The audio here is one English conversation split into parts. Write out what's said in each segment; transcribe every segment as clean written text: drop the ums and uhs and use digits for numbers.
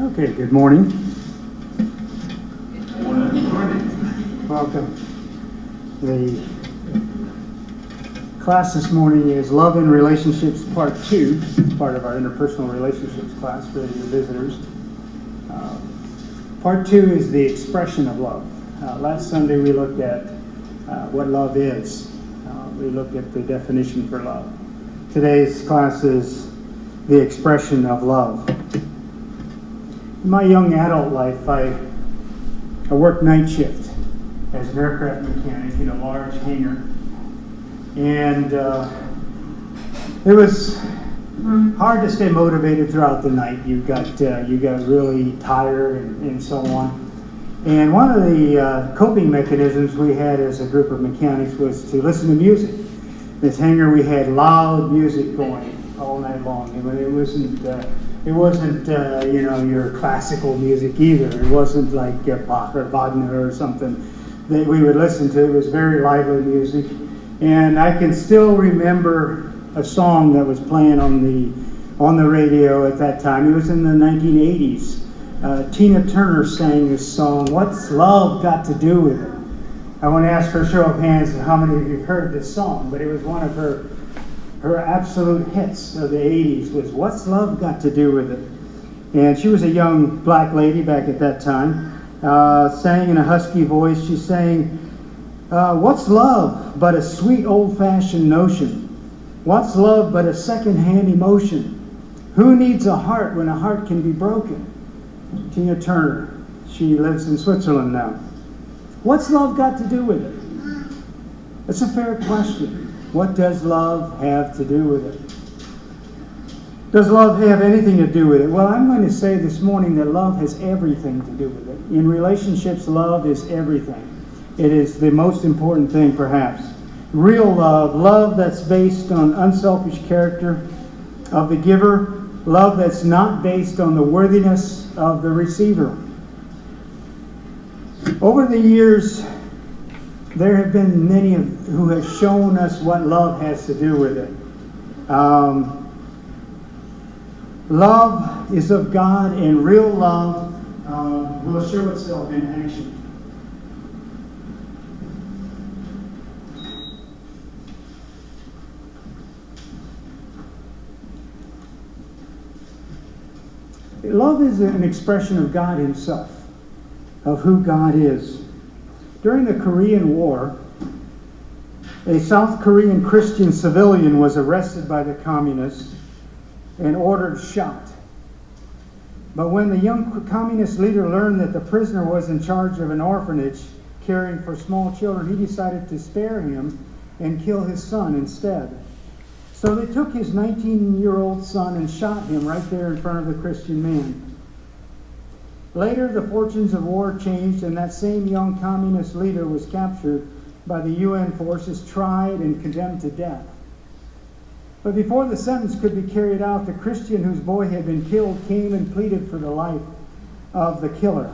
Okay, good morning. Good morning. Welcome. The class this morning is Love in Relationships Part 2. It's part of our interpersonal relationships class for the visitors. Part 2 is the expression of love. Last Sunday we looked at what love is. We looked at the definition for love. Today's class is the expression of love. In my young adult life, I worked night shift as an aircraft mechanic in a large hangar. And it was hard to stay motivated throughout the night. You got really tired and so on. And one of the coping mechanisms we had as a group of mechanics was to listen to music. This hangar, we had loud music going all night long. It wasn't your classical music either. It wasn't like Bach or Wagner or something that we would listen to. It was very lively music. And I can still remember a song that was playing on the radio at that time. It was in the 1980s. Tina Turner sang this song, "What's Love Got to Do with It?" I want to ask for a show of hands how many of you have heard this song, but it was one of her absolute hits of the 80s was "What's Love Got to Do with It?" And she was a young black lady back at that time, sang in a husky voice. She sang, "What's love but a sweet old-fashioned notion? What's love but a second-hand emotion? Who needs a heart when a heart can be broken?" Tina Turner. She lives in Switzerland now. What's love got to do with it? It's a fair question. What does love have to do with it? Does love have anything to do with it? Well, I'm going to say this morning that love has everything to do with it. In relationships, love is everything. It is the most important thing, perhaps. Real love, love that's based on unselfish character of the giver, love that's not based on the worthiness of the receiver. Over the years, there have been many who have shown us what love has to do with it. Love is of God, and real love will show itself in action. Love is an expression of God Himself, of who God is. During the Korean War, a South Korean Christian civilian was arrested by the communists and ordered shot. But when the young communist leader learned that the prisoner was in charge of an orphanage caring for small children, he decided to spare him and kill his son instead. So they took his 19-year-old son and shot him right there in front of the Christian man. Later, the fortunes of war changed, and that same young communist leader was captured by the UN forces, tried, and condemned to death. But before the sentence could be carried out, the Christian whose boy had been killed came and pleaded for the life of the killer.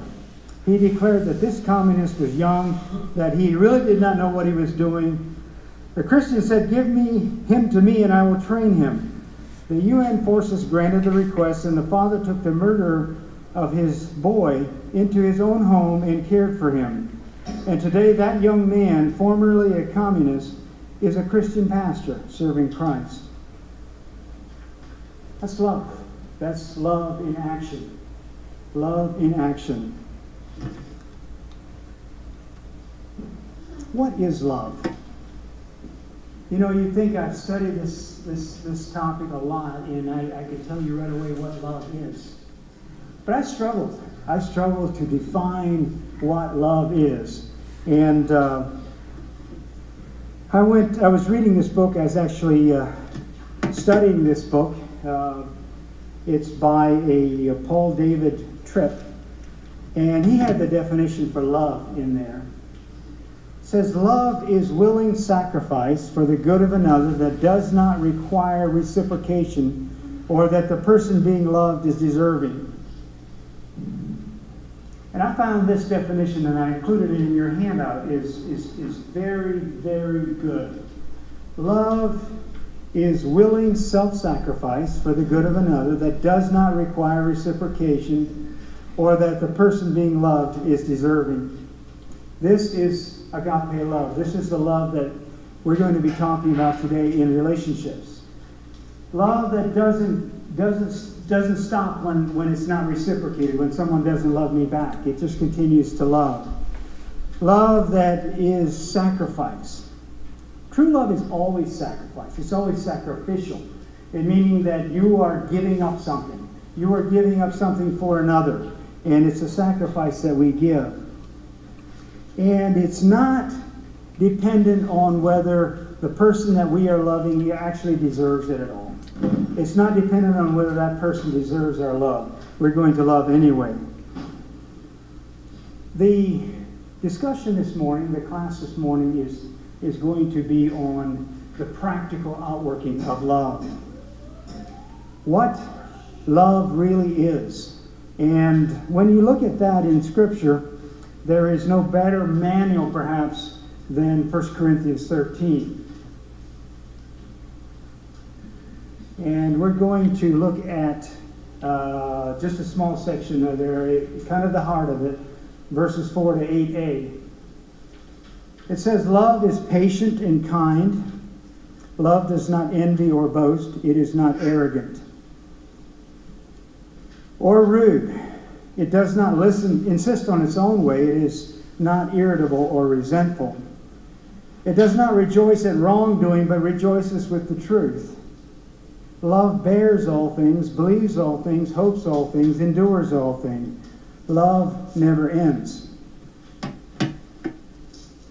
He declared that this communist was young, that he really did not know what he was doing. The Christian said, "Give him to me and I will train him." The UN forces granted the request, and the father took the murderer of his boy into his own home and cared for him. And today that young man, formerly a communist, is a Christian pastor serving Christ. That's love. That's love in action. Love in action. What is love? You know, you think I've studied this topic a lot, and I could tell you right away what love is. But I struggled. I struggled to define what love is. And I was reading this book. I was actually studying this book. It's by a Paul David Tripp. And he had the definition for love in there. It says, love is willing sacrifice for the good of another that does not require reciprocation or that the person being loved is deserving. And I found this definition, and I included it in your handout, is very, very good. Love is willing self-sacrifice for the good of another that does not require reciprocation or that the person being loved is deserving. This is agape love. This is the love that we're going to be talking about today in relationships. Love that doesn't stop when it's not reciprocated, when someone doesn't love me back. It just continues to love. Love that is sacrifice. True love is always sacrifice. It's always sacrificial. Meaning that you are giving up something. You are giving up something for another. And it's a sacrifice that we give. And it's not dependent on whether the person that we are loving actually deserves it at all. It's not dependent on whether that person deserves our love. We're going to love anyway. The discussion this morning, the class this morning, is going to be on the practical outworking of love. What love really is. And when you look at that in Scripture, there is no better manual, perhaps, than 1 Corinthians 13. And we're going to look at just a small section of there, kind of the heart of it, verses 4 to 8a. It says, "Love is patient and kind. Love does not envy or boast. It is not arrogant or rude. It does not insist on its own way. It is not irritable or resentful. It does not rejoice at wrongdoing, but rejoices with the truth. Love bears all things, believes all things, hopes all things, endures all things. Love never ends."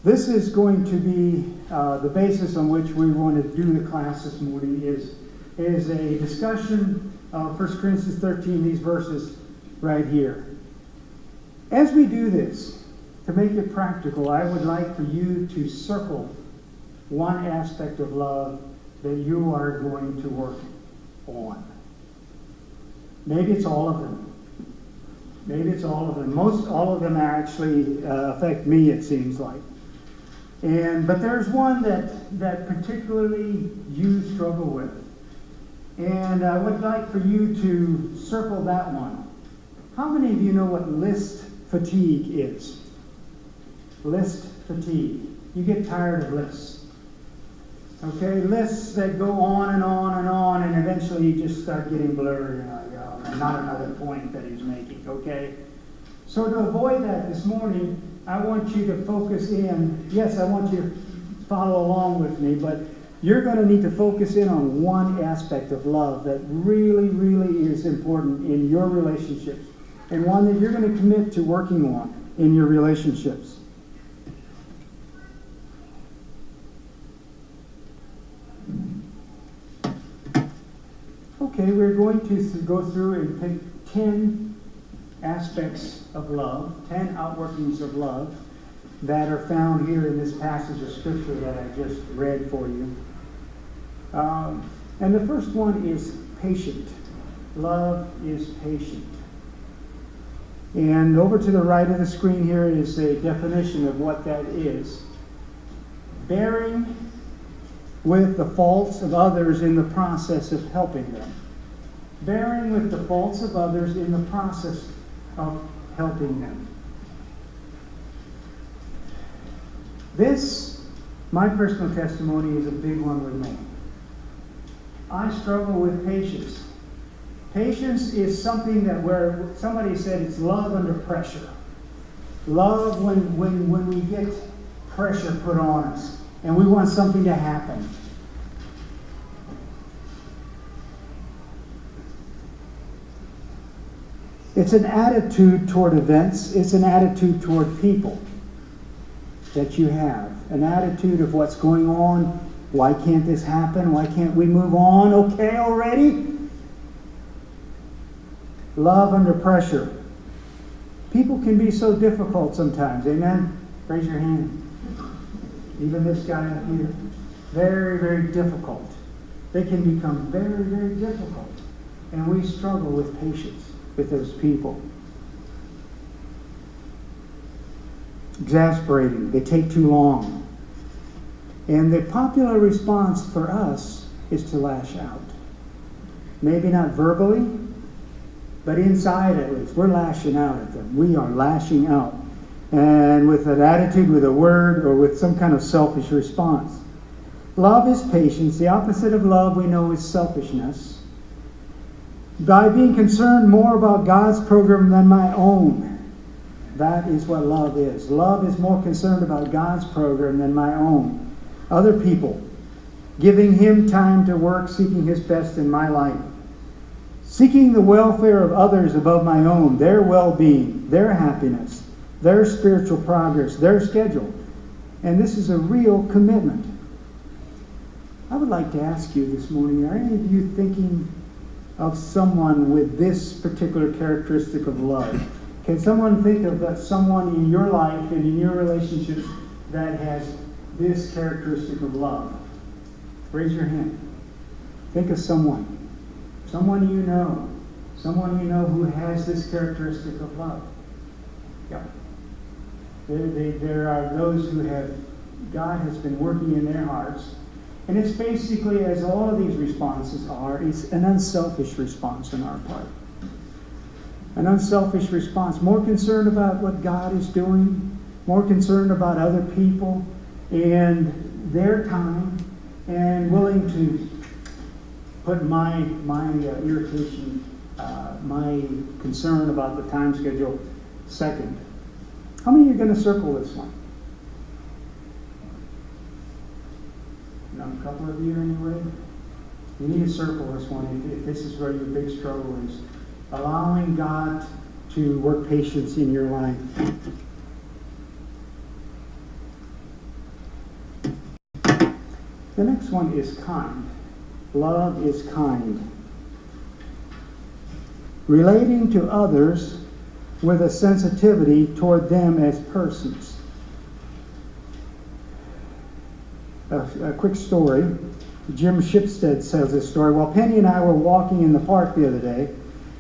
This is going to be the basis on which we want to do the class this morning is a discussion of 1 Corinthians 13, these verses right here. As we do this, to make it practical, I would like for you to circle one aspect of love that you are going to work on. Maybe it's all of them. Maybe it's all of them. Most all of them actually affect me, it seems like. But there's one that particularly you struggle with. And I would like for you to circle that one. How many of you know what list fatigue is? List fatigue. You get tired of lists. Okay, lists that go on and on and on, and eventually you just start getting blurry. And not another point that he's making, okay? So to avoid that this morning, I want you to focus in. Yes, I want you to follow along with me, but you're going to need to focus in on one aspect of love that really, really is important in your relationships, and one that you're going to commit to working on in your relationships. Okay, we're going to go through and pick 10 aspects of love, 10 outworkings of love that are found here in this passage of Scripture that I just read for you. And the first one is patient. Love is patient. And over to the right of the screen here is a definition of what that is. Bearing with the faults of others in the process of helping them. Bearing with the faults of others in the process of helping them. This, my personal testimony, is a big one with me. I struggle with patience. Patience is something that where somebody said it's love under pressure. Love when we get pressure put on us and we want something to happen. It's an attitude toward events. It's an attitude toward people that you have. An attitude of what's going on. Why can't this happen? Why can't we move on? Okay already? Love under pressure. People can be so difficult sometimes. Amen? Raise your hand. Even this guy up here. Very, very difficult. They can become very, very difficult. And we struggle with patience with those people. Exasperating. They take too long. And the popular response for us is to lash out. Maybe not verbally, But inside, at least, we're lashing out at them. We are lashing out. And with an attitude, with a word, or with some kind of selfish response. Love is patience. The opposite of love, we know, is selfishness. By being concerned more about God's program than my own. That is what love is. Love is more concerned about God's program than my own. Other people. Giving Him time to work, seeking His best in my life. Seeking the welfare of others above my own, their well-being, their happiness, their spiritual progress, their schedule. And this is a real commitment. I would like to ask you this morning, are any of you thinking of someone with this particular characteristic of love? Can someone think of someone in your life and in your relationships that has this characteristic of love? Raise your hand. Think of someone. Someone you know. Someone you know who has this characteristic of love. Yeah. There are those who have, God has been working in their hearts. And it's basically, as all of these responses are, it's an unselfish response on our part. An unselfish response. More concerned about what God is doing. More concerned about other people and their time. And willing to put my irritation, my concern about the time schedule second. How many are going to circle this one? A couple of you anyway. You need to circle this one if this is where your big struggle is. Allowing God to work patience in your life. The next one is kind. Love is kind. Relating to others with a sensitivity toward them as persons. A quick story. Jim Shipstead tells this story. While Penny and I were walking in the park the other day,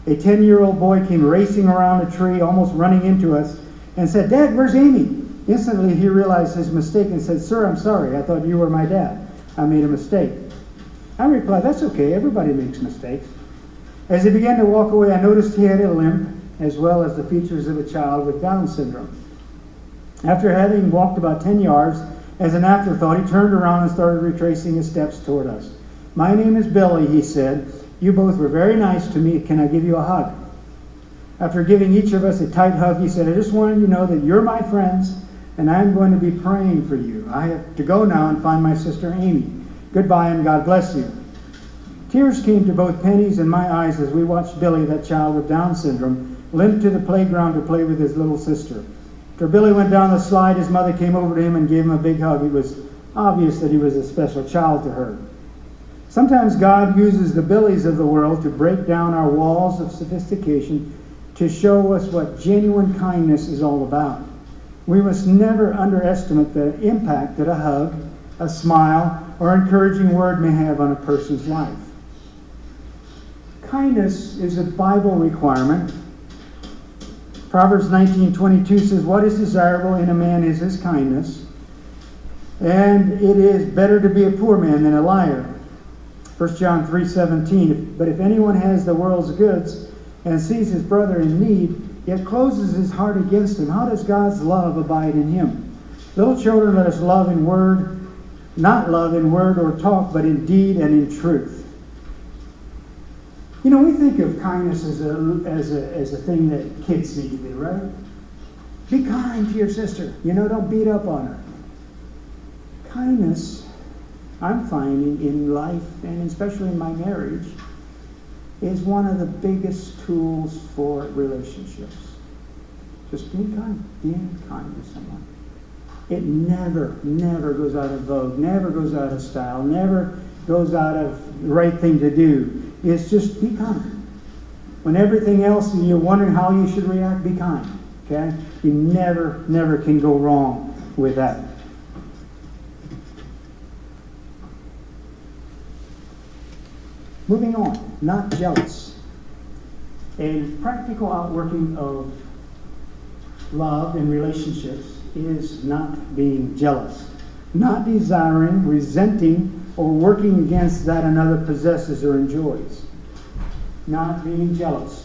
a 10-year-old boy came racing around a tree, almost running into us, and said, "Dad, where's Amy?" Instantly he realized his mistake and said, "Sir, I'm sorry. I thought you were my dad. I made a mistake." I replied, "That's okay. Everybody makes mistakes." As he began to walk away, I noticed he had a limp, as well as the features of a child with Down syndrome. After having walked about 10 yards, as an afterthought, he turned around and started retracing his steps toward us. "My name is Billy," he said. "You both were very nice to me. Can I give you a hug?" After giving each of us a tight hug, he said, "I just wanted you to know that you're my friends, and I'm going to be praying for you. I have to go now and find my sister Amy. Goodbye, and God bless you." Tears came to both Penny's and my eyes as we watched Billy, that child with Down syndrome, limp to the playground to play with his little sister. After Billy went down the slide, his mother came over to him and gave him a big hug. It was obvious that he was a special child to her. Sometimes God uses the Billies of the world to break down our walls of sophistication to show us what genuine kindness is all about. We must never underestimate the impact that a hug, a smile, or encouraging word may have on a person's life. Kindness is a Bible requirement. Proverbs 19:22 says, "What is desirable in a man is his kindness, and it is better to be a poor man than a liar." 1 John 3:17, "But if anyone has the world's goods and sees his brother in need, yet closes his heart against him, how does God's love abide in him? Little children, let us love in word, not love in word or talk, but in deed and in truth." You know, we think of kindness as a thing that kids need to do, right? Be kind to your sister. Don't beat up on her. Kindness, I'm finding in life, and especially in my marriage, is one of the biggest tools for relationships. Just being kind to someone. It never goes out of vogue, never goes out of style, never goes out of the right thing to do. It's just be kind. When everything else, you're wondering how you should react, be kind. Okay? You never can go wrong with that. Moving on, not jealous. A practical outworking of love in relationships is not being jealous. Not desiring, resenting, or working against that another possesses or enjoys. Not being jealous.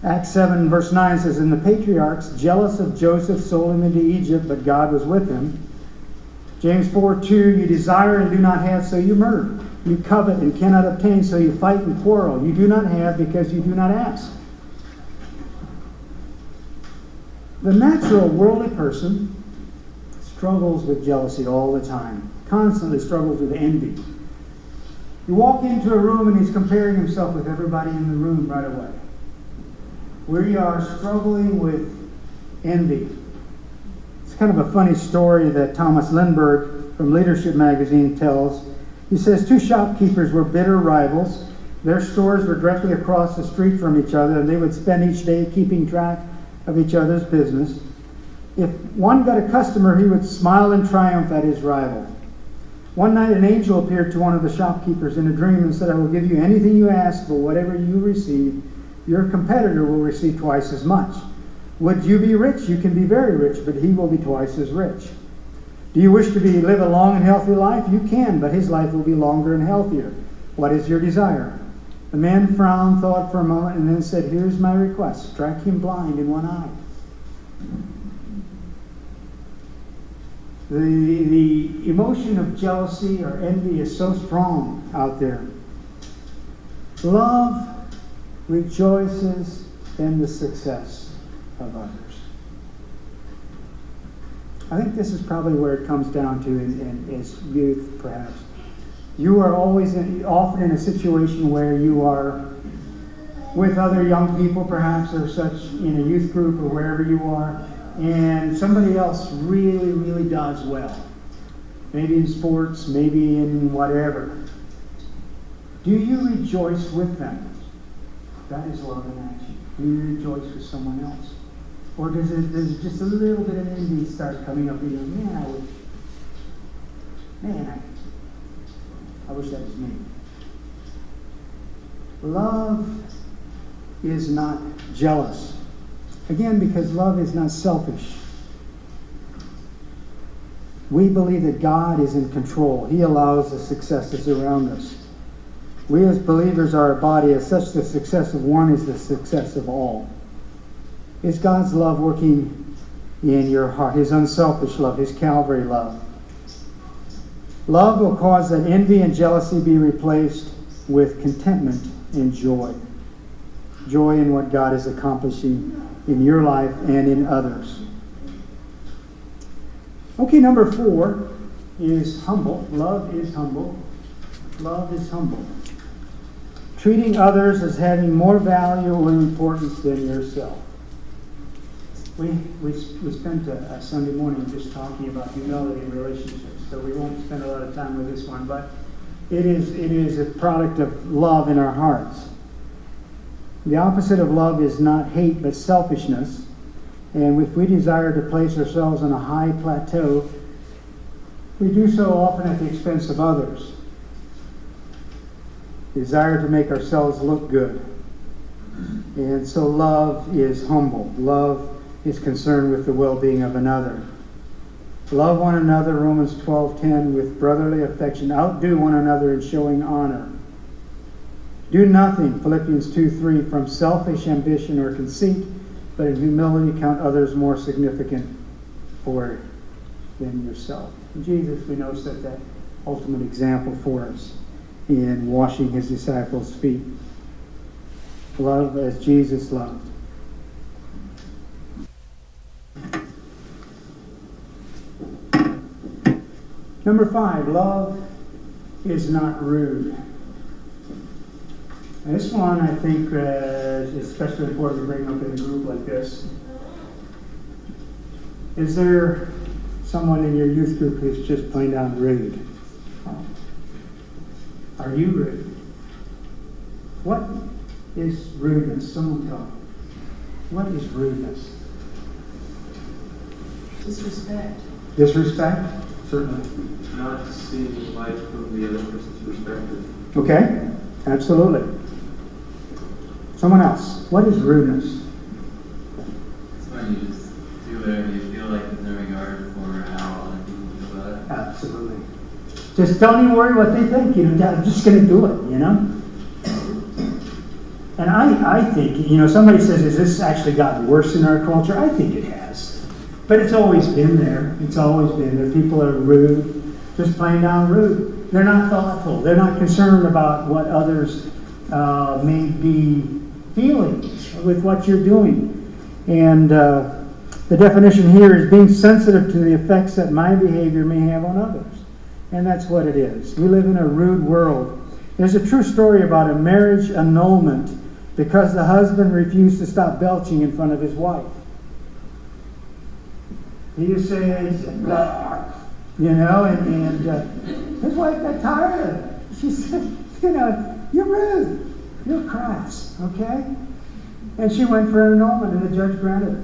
Acts 7 verse 9 says, "And the patriarchs, jealous of Joseph, sold him into Egypt, but God was with him." James 4:2, "You desire and do not have, so you murder. You covet and cannot obtain, so you fight and quarrel. You do not have because you do not ask." The natural worldly person struggles with jealousy all the time, constantly struggles with envy. You walk into a room and he's comparing himself with everybody in the room right away. We are struggling with envy. It's kind of a funny story that Thomas Lindbergh from Leadership Magazine tells. He says 2 shopkeepers were bitter rivals. Their stores were directly across the street from each other, and they would spend each day keeping track of each other's business. If one got a customer, he would smile in triumph at his rival. One night an angel appeared to one of the shopkeepers in a dream and said, "I will give you anything you ask, but whatever you receive, your competitor will receive twice as much. Would you be rich? You can be very rich, but he will be twice as rich. Do you wish to live a long and healthy life? You can, but his life will be longer and healthier. What is your desire?" The man frowned, thought for a moment, and then said, "Here's my request. Strike him blind in one eye." The emotion of jealousy or envy is so strong out there. Love rejoices in the success of others. I think this is probably where it comes down to as youth, perhaps. You are often in a situation where you are with other young people, perhaps, or such, in a youth group or wherever you are, and somebody else really, really does well. Maybe in sports, maybe in whatever. Do you rejoice with them? That is love in action. Do you rejoice with someone else? Or does just a little bit of envy start coming up in you? I wish that was me. Love is not jealous. Again, because love is not selfish. We believe that God is in control. He allows the successes around us. We as believers are a body. As such, the success of one is the success of all. Is God's love working in your heart? His unselfish love, His Calvary love. Love will cause that envy and jealousy be replaced with contentment and joy. Joy in what God is accomplishing in your life and in others. Okay, number 4 is humble. Love is humble. Love is humble. Treating others as having more value or importance than yourself. We spent a Sunday morning just talking about humility in relationships, so we won't spend a lot of time with this one, but it is a product of love in our hearts. The opposite of love is not hate, but selfishness. And if we desire to place ourselves on a high plateau, we do so often at the expense of others. Desire to make ourselves look good. And so love is humble. Love is concerned with the well-being of another. Love one another, Romans 12:10, with brotherly affection. Outdo one another in showing honor. Do nothing, Philippians 2:3, from selfish ambition or conceit, but in humility count others more significant than yourself. And Jesus, we know, set that ultimate example for us in washing His disciples' feet. Love as Jesus loved. Number 5, love is not rude. And this one, I think, is especially important to bring up in a group like this. Is there someone in your youth group who's just plain down rude? Are you rude? What is rudeness? Someone tell me. What is rudeness? Disrespect. Disrespect? Certainly. Not seeing life from the other person's perspective. Okay, absolutely. Someone else. What is rudeness? It's when you just do whatever you feel like with no regard for how other people feel about it. Absolutely. Just don't even worry what they think. I'm just going to do it, And I think, somebody says, has this actually gotten worse in our culture? I think it has. But it's always been there. It's always been there. People are rude, just plain down rude. They're not thoughtful. They're not concerned about what others may be feeling with what you're doing. And the definition here is being sensitive to the effects that my behavior may have on others. And that's what it is. We live in a rude world. There's a true story about a marriage annulment because the husband refused to stop belching in front of his wife. He just says, "Blah," and his wife got tired of it. She said, "You're rude. You're crass, okay?" And she went for an annulment, and the judge granted it.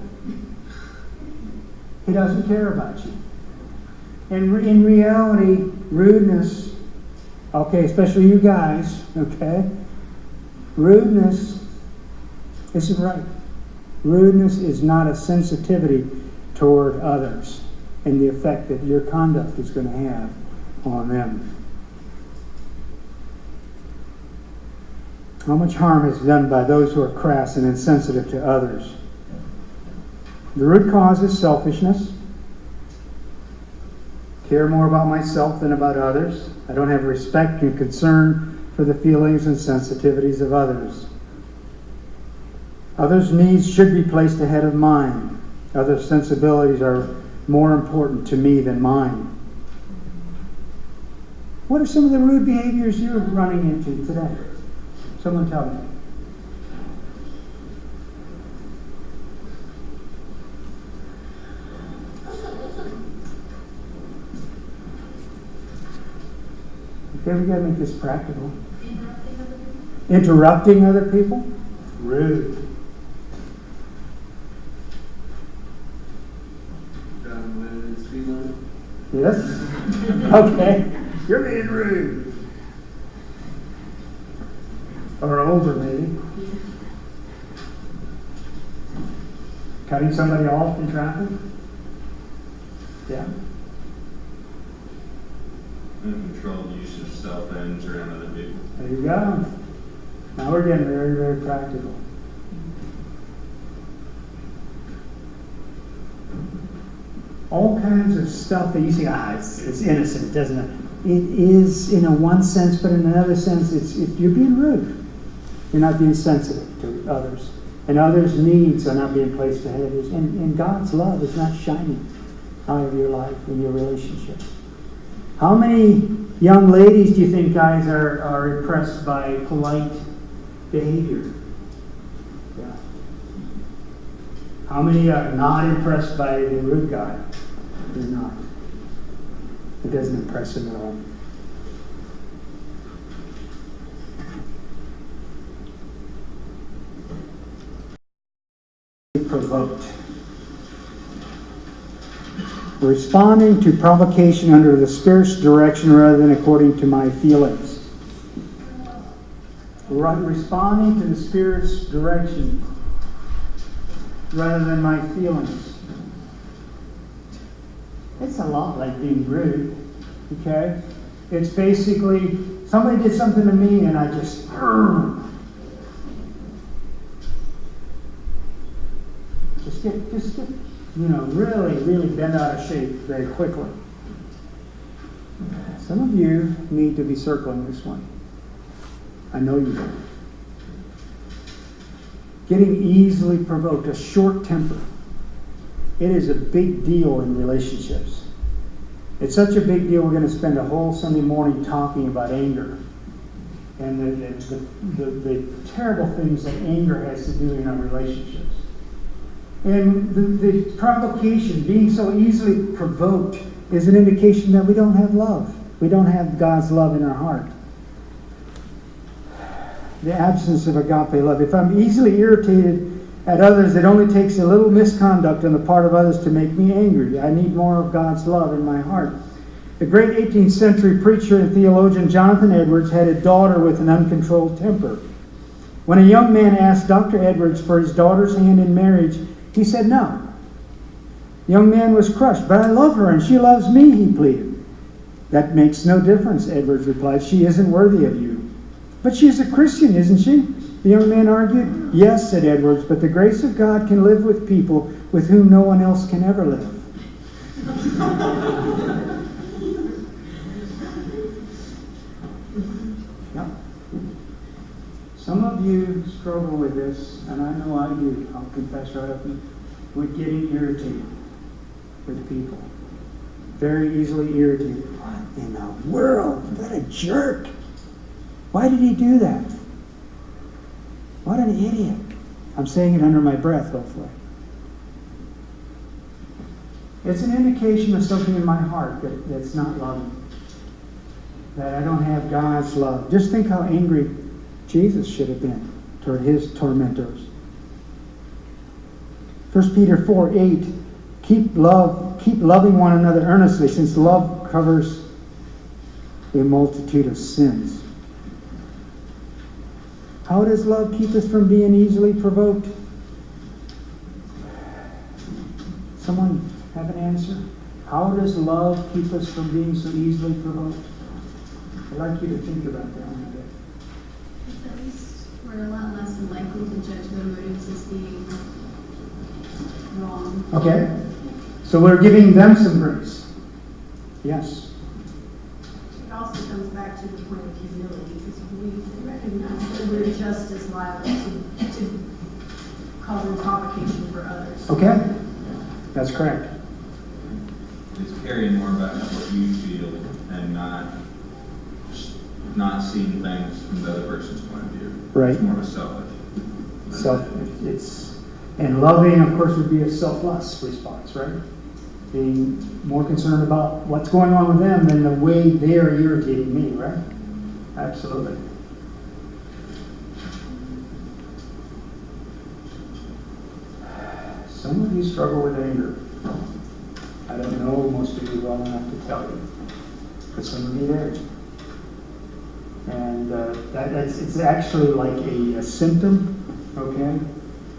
He doesn't care about you. And in reality, rudeness, okay, especially you guys, okay? Rudeness isn't right. Rudeness is not a sensitivity toward others and the effect that your conduct is going to have on them. How much harm is done by those who are crass and insensitive to others? The root cause is selfishness. Care more about myself than about others. I don't have respect and concern for the feelings and sensitivities of others. Others' needs should be placed ahead of mine. Other sensibilities are more important to me than mine. What are some of the rude behaviors you're running into today? Someone tell me. Okay, we gotta make this practical. Interrupting other people? Rude. Driving away at the speed limit. Yes? Okay. You're being rude. Or older, maybe. Cutting somebody off in traffic? Yeah. Uncontrolled use of cell phones around other people. There you go. Now we're getting very, very practical. All kinds of stuff that you say, it's innocent, doesn't it? It is in a one sense, but in another sense, you're being rude. You're not being sensitive to others. And others' needs are not being placed ahead of yours. And God's love is not shining out of your life in your relationships. How many young ladies do you think guys are impressed by polite behavior? Yeah. How many are not impressed by the rude guy? They're not. It doesn't impress them at all. Provoked. Responding to provocation under the Spirit's direction rather than according to my feelings. Responding to the Spirit's direction rather than my feelings. It's a lot like being rude, okay? It's basically, somebody did something to me and I just get really, really bent out of shape very quickly. Some of you need to be circling this one. I know you do. Getting easily provoked, a short temper. It is a big deal in relationships. It's such a big deal, we're going to spend a whole Sunday morning talking about anger and the terrible things that anger has to do in our relationships. And the provocation, being so easily provoked, is an indication that we don't have love. We don't have God's love in our heart. The absence of agape love. If I'm easily irritated at others, it only takes a little misconduct on the part of others to make me angry. I need more of God's love in my heart. The great 18th century preacher and theologian Jonathan Edwards had a daughter with an uncontrolled temper. When a young man asked Dr. Edwards for his daughter's hand in marriage, he said no. The young man was crushed. "But I love her and she loves me," he pleaded. "That makes no difference," Edwards replied. "She isn't worthy of you." "But she's a Christian, isn't she?" The young man argued. Yes, said Edwards, but the grace of God can live with people with whom no one else can ever live. Yep. Some of you struggle with this, and I know I do. I'll confess right up with getting irritated with people. Very easily irritated. What in the world? What a jerk. Why did he do that? What an idiot. I'm saying it under my breath, hopefully. It's an indication of something in my heart that's not loving. That I don't have God's love. Just think how angry Jesus should have been toward his tormentors. 1 Peter 4:8, keep loving one another earnestly, since love covers a multitude of sins. How does love keep us from being easily provoked? Someone have an answer? How does love keep us from being so easily provoked? I'd like you to think about that one a bit. At least we're a lot less likely to judge their motives as being wrong. Okay? So we're giving them some grace. Yes. It also comes back to the point of humility, because we recognize that we're just as liable to causing provocation for others. Okay? That's correct. It's caring more about what you feel and not seeing things from the other person's point of view. Right. It's more of a selfish. And loving, of course, would be a selfless response, right? Being more concerned about what's going on with them than the way they're irritating me, right? Absolutely. Some of you struggle with anger. I don't know most of you well enough to tell you, but some of you do. And it's actually like a symptom, okay?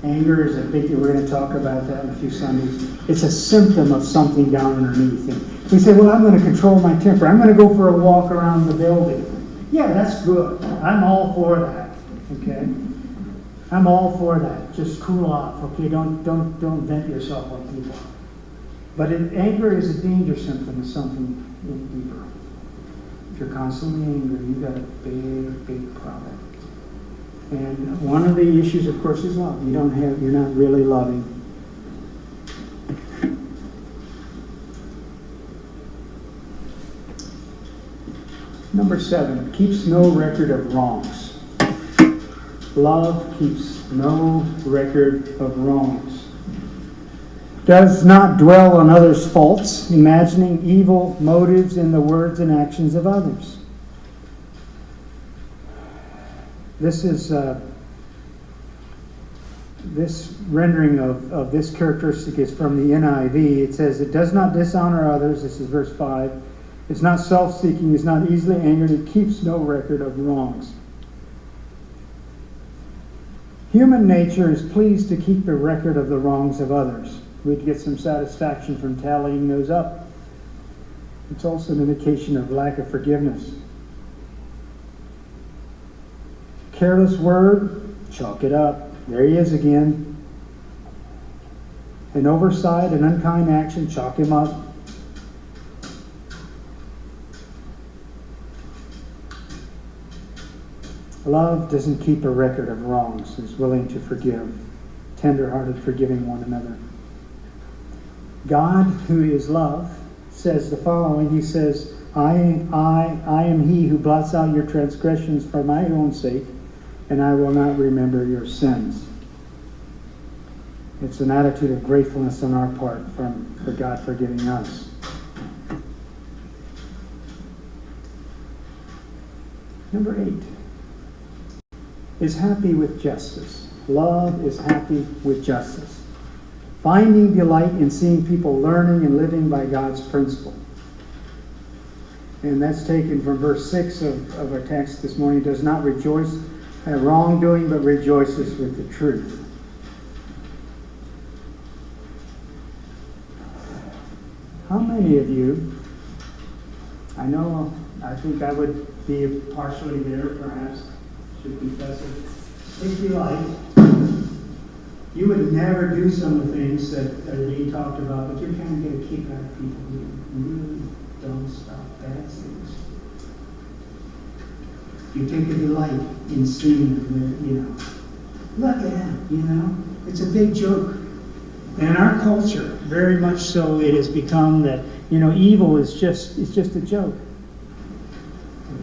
Anger is a big, we're going to talk about that in a few Sundays. It's a symptom of something down underneath. And we say, well, I'm going to control my temper. I'm going to go for a walk around the building. Yeah, that's good. I'm all for that, okay? I'm all for that. Just cool off, okay? Don't vent yourself on people. But anger is a danger symptom of something deeper. If you're constantly angry, you've got a big, big problem. And one of the issues, of course, is love. You're not really loving. Number 7, keeps no record of wrongs. Love keeps no record of wrongs. Does not dwell on others' faults, imagining evil motives in the words and actions of others. This is this rendering of this characteristic is from the NIV. It says, it does not dishonor others. This is verse 5. It's not self-seeking. It's not easily angered. It keeps no record of wrongs. Human nature is pleased to keep a record of the wrongs of others. We'd get some satisfaction from tallying those up. It's also an indication of lack of forgiveness. Careless word, chalk it up. There he is again. An oversight, an unkind action, chalk him up. Love doesn't keep a record of wrongs, is willing to forgive, tender-hearted, forgiving one another. God, who is love, says the following. He says, I am he who blots out your transgressions for my own sake, and I will not remember your sins. It's an attitude of gratefulness on our part for God forgiving us. Number 8 is happy with justice. Love is happy with justice. Finding delight in seeing people learning and living by God's principle. And that's taken from verse 6 of our text this morning. Does not rejoice at wrongdoing, but rejoices with the truth. How many of you, I think I would be partially there perhaps, should confess it. take delight. You would never do some of the things that are being talked about, but you're trying to get a kick out of people who really don't stop bad things. You take a delight in seeing them, look at them, It's a big joke. And in our culture, very much so, it has become that, evil is just a joke.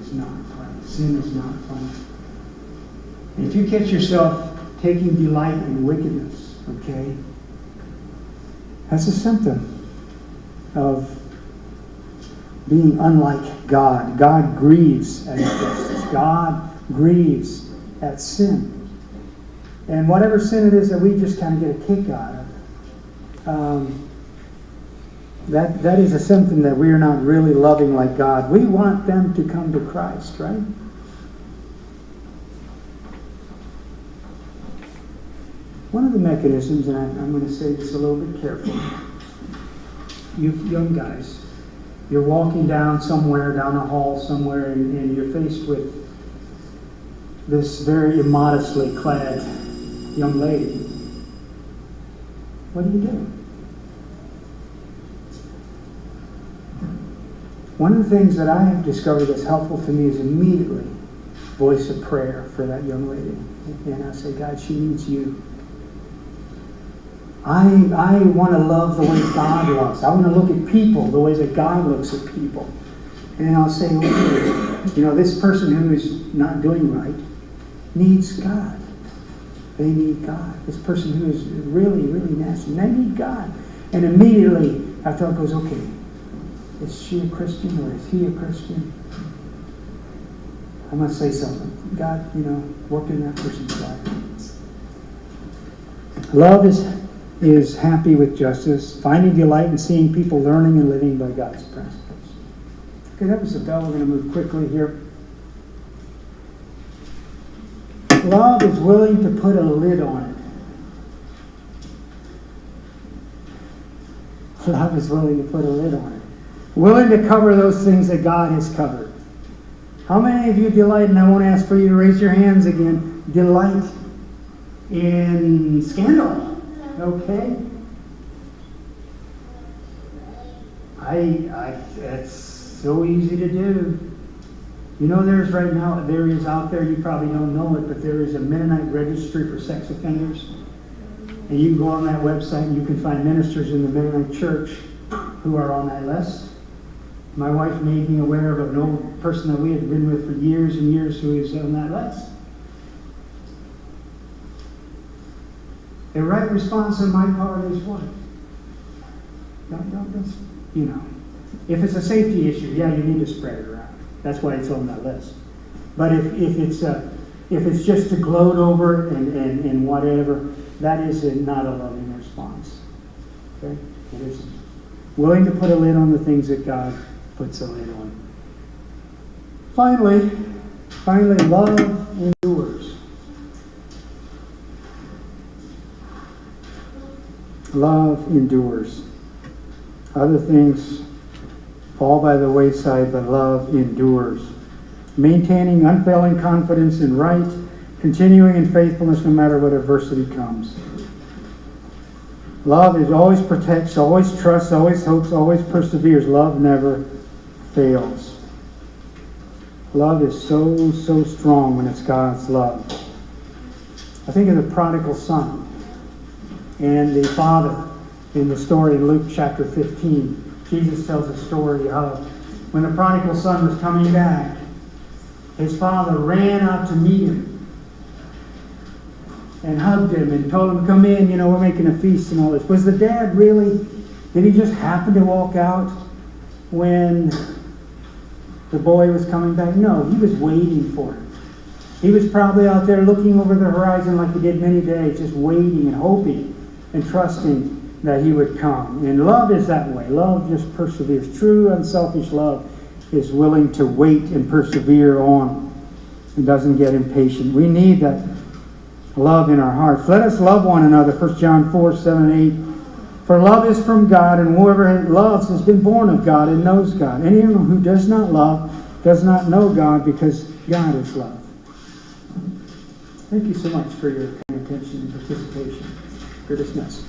It's not fun. Sin is not fun. And if you catch yourself taking delight in wickedness, okay, that's a symptom of being unlike God. God grieves at injustice. God grieves at sin. And whatever sin it is that we just kind of get a kick out of, that is a symptom that we are not really loving like God. We want them to come to Christ, right? One of the mechanisms, and I'm going to say this a little bit carefully, you young guys, you're walking down somewhere, down a hall somewhere, and you're faced with this very immodestly clad young lady. What do you do? One of the things that I have discovered that's helpful to me is immediately voice a prayer for that young lady. And I say, God, she needs you. I want to love the way God loves. I want to look at people the way that God looks at people. And I'll say, okay, this person who is not doing right needs God. They need God. This person who is really, really nasty, they need God. And immediately, I thought goes, okay, is she a Christian or is he a Christian? I must say something. God, work in that person's life. Love is happy with justice, finding delight in seeing people learning and living by God's principles. Okay, that was the bell. We're going to move quickly here. Love is willing to put a lid on it. Love is willing to put a lid on it. Willing to cover those things that God has covered. How many of you delight, and I won't ask for you to raise your hands again, delight in scandal? Okay? It's so easy to do. There is out there, you probably don't know it, but there is a Mennonite registry for sex offenders. And you can go on that website and you can find ministers in the Mennonite church who are on that list. My wife made me aware of an old person that we had been with for years and years who is on that list. The right response on my part is what? If it's a safety issue, yeah, you need to spread it around. That's why it's on that list. But if it's just to gloat over and whatever, that is not a loving response. Okay? It isn't. Willing to put a lid on the things that God puts a lid on. Finally, love endures. Love endures. Other things fall by the wayside, but love endures. Maintaining unfailing confidence in right, continuing in faithfulness no matter what adversity comes. Love is always protects, always trusts, always hopes, always perseveres. Love never fails. Love is so, so strong when it's God's love. I think of the prodigal son and the father in the story in Luke chapter 15. Jesus tells a story of when the prodigal son was coming back, his father ran out to meet him and hugged him and told him, come in, we're making a feast and all this. Was the dad really, did he just happen to walk out when the boy was coming back? No, he was waiting for him. He was probably out there looking over the horizon like he did many days, just waiting and hoping and trusting that he would come. And love is that way. Love just perseveres. True, unselfish love is willing to wait and persevere on and doesn't get impatient. We need that love in our hearts. Let us love one another. 1 John 4, 7, 8. For love is from God, and whoever loves has been born of God and knows God. Anyone who does not love does not know God, because God is love. Thank you so much for your kind attention and participation. You're dismissed.